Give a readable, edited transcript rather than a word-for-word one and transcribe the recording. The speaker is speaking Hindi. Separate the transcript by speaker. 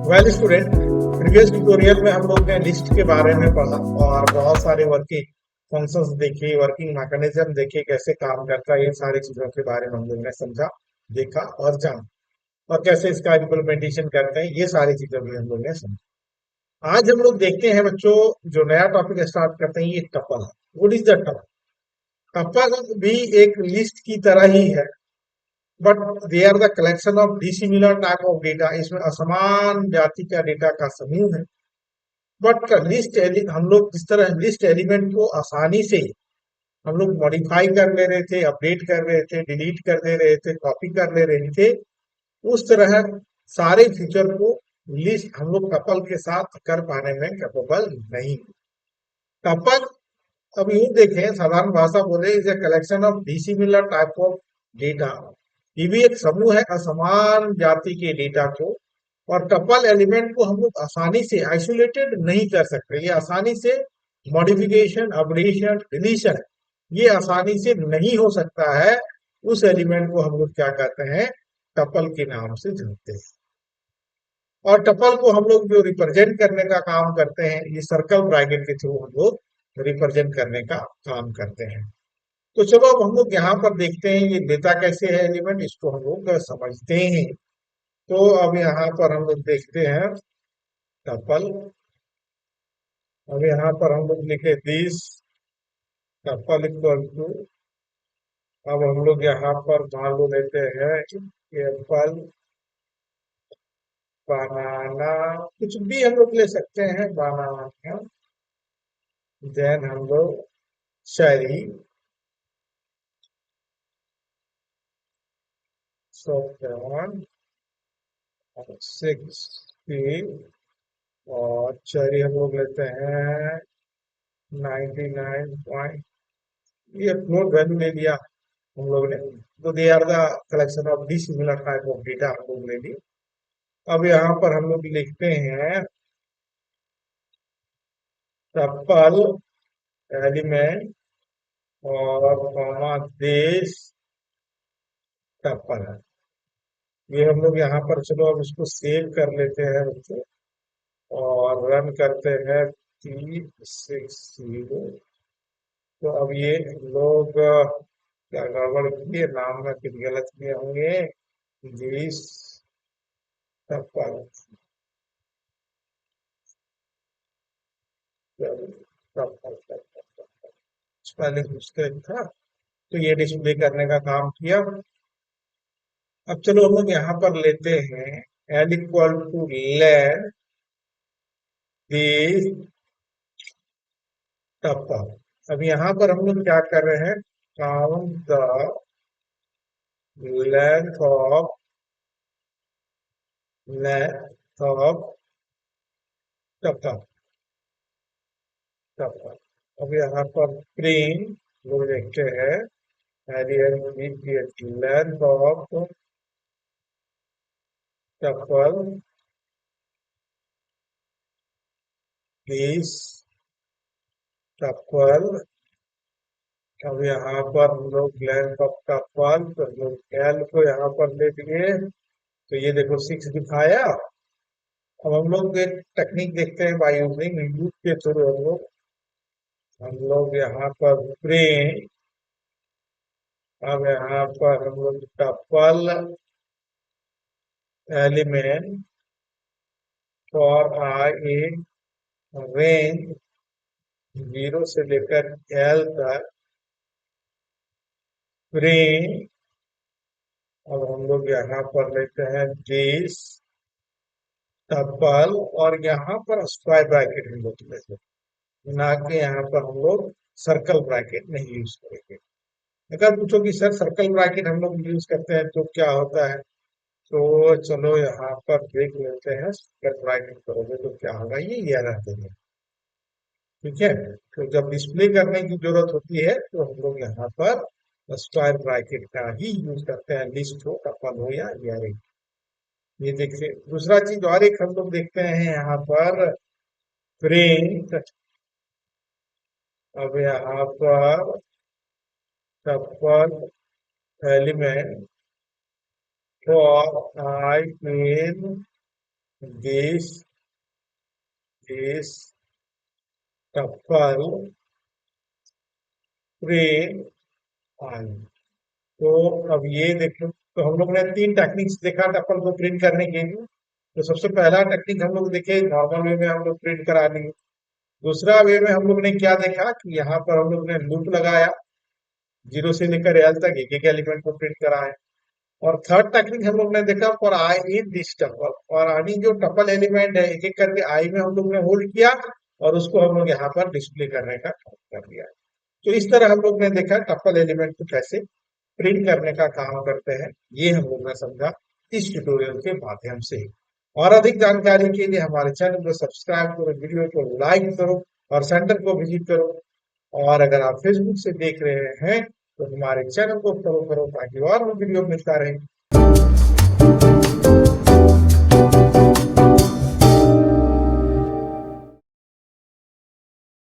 Speaker 1: वेल स्टूडेंट, प्रीवियस ट्यूटोरियल में हम लोग ने लिस्ट के बारे में पढ़ा और बहुत सारे वर्किंग फंक्शंस देखे, वर्किंग मैकेनिज्म देखे, कैसे काम करता है। ये सारी चीजों के बारे में हम लोग ने समझा, देखा और जाना, और कैसे इसका इम्प्लीमेंटेशन करते हैं, ये सारी चीजें भी हम लोग ने समझा। आज हम लोग देखते हैं बच्चों, जो नया टॉपिक स्टार्ट करते हैं, ये टपल है। What is the tuple? Tuple भी एक लिस्ट की तरह ही है, but they are the collection of dissimilar type of data. इसमें असमान जाति का डेटा का समूह है। बट लिस्ट हम लोग जिस तरह लिस्ट एलिमेंट को आसानी से हम लोग मॉडिफाई कर ले रहे थे, अपडेट कर रहे थे, डिलीट कर दे रहे थे, कॉपी कर ले रहे थे, उस तरह सारे फीचर को लिस्ट हम लोग टपल के साथ कर पाने में कैपेबल नहीं। टपल, अब यूं देखें, साधारण भाषा बोले, is a collection of dissimilar type of data. ये भी एक समूह है असमान जाति के डेटा को। और टपल एलिमेंट को हम लोग आसानी से आइसोलेटेड नहीं कर सकते। ये आसानी से मॉडिफिकेशन, अपडेशन, डिलीशन, ये आसानी से नहीं हो सकता है। उस एलिमेंट को हम लोग क्या कहते हैं? टपल के नाम से जानते हैं। और टपल को हम लोग जो रिप्रेजेंट करने का काम करते हैं, ये सर्कल ब्रैकेट के थ्रू हम लोग रिप्रेजेंट करने का काम करते हैं। तो चलो अब हम लोग यहाँ पर देखते हैं ये देता कैसे है एलिमेंट, इसको हम लोग समझते हैं। तो अब यहाँ पर हम लोग देखते हैं टपल। अब यहाँ पर हम लोग लिखे दिस टपल इक्वल टू, अब हम लोग यहाँ पर मान लो लेते हैं एप्पल, बनाना, कुछ भी हम लोग ले सकते हैं, बनाना। देन हम लोग चेरी, सेवन, सिक्स, और चेरी हम लोग लेते हैं 99 पॉइंट। ये फ्लोट वैल्यू ले लिया हम लोग ने। तो they are the collection of dissimilar type of data हम लोग ले लिए। अब यहाँ पर हम लोग लिखते हैं टपल एलिमेंट और कॉमा देश टपल है। ये हम लोग यहाँ पर, चलो अब इसको सेव कर लेते हैं बच्चों और रन करते हैं 360। तो अब ये लोग क्या गड़बड़ किए, नाम में कुछ गलत किए होंगे। देश टपल, स्पेलिंग मिस्टेक था, तो ये डिस्प्ले करने का काम किया। अब चलो हम लोग यहाँ पर लेते हैं L equal two lane this tuple. अब यहाँ पर हम लोग क्या कर रहे हैं? Count the length of length of tuple tuple. अब यहाँ पर प्रिंट लोग देखते हैं length of tuple this tuple. अब यहाँ पर हम लोग लेंथ ऑफ टपल, तो हम लोग एल को यहाँ पर ले लिए। तो ये देखो 6 दिखाया। अब हम लोग एक टेक्निक देखते हैं बाय यूजिंग लूप के थ्रू। हम लोग यहाँ पर प्रिंट, अब यहाँ पर हम लोग tuple element for i in range 0 से लेकर एल तक प्रिंट। अब हम लोग यहाँ पर लेते हैं दिस टपल, और यहाँ पर स्क्वायर ब्रैकेट हम लोग लेते हैं, ना कि यहाँ पर हम लोग सर्कल ब्रैकेट नहीं यूज करेंगे। अगर पूछो कि सर सर्कल ब्रैकेट हम लोग यूज करते हैं तो क्या होता है, तो चलो यहाँ पर देख लेते हैं। सर्कल ब्रैकेट करोगे तो क्या होगा, ये एरर देंगे। ठीक है, तो जब डिस्प्ले करने की जरूरत होती है तो हम लोग यहाँ पर स्क्वायर ब्रैकेट का ही यूज करते हैं, लिस्ट हो, टपल हो या एरे। ये देखिए दूसरा चीज और एक हम लोग देखते हैं यहाँ पर प्रिंट। अब यहाँ पर tuple element for i in this is tuple print on. तो अब ये देख लो, तो हम लोग ने तीन टेक्निक्स देखा टप्पल को प्रिंट करने के लिए। तो सबसे पहला टेक्निक हम लोग देखे, नॉर्मल वे में हम लोग प्रिंट करा लिए। दूसरा वे में हम लोग ने क्या देखा कि यहाँ पर हम लोग ने लूप लगाया, जीरो से लेकर एल तक एक एक एलिमेंट को प्रिंट कराए। और थर्ड टेक्निक हम लोग ने देखा for i in this tuple, और आई जो टपल एलिमेंट है एक एक करके आई में हम लोग ने होल्ड किया और उसको हम लोग यहाँ पर डिस्प्ले करने का काम कर लिया। तो इस तरह हम लोग ने देखा टपल एलिमेंट को कैसे प्रिंट करने का काम करते हैं, ये हम लोग ने समझा इस ट्यूटोरियल के माध्यम से। और अधिक जानकारी के लिए हमारे चैनल को सब्सक्राइब करो, वीडियो को लाइक करो और सेंटर को विजिट करो। और अगर आप फेसबुक से देख रहे हैं तो हमारे चैनल को फॉलो करो ताकि और भी वीडियो मिलता रहे।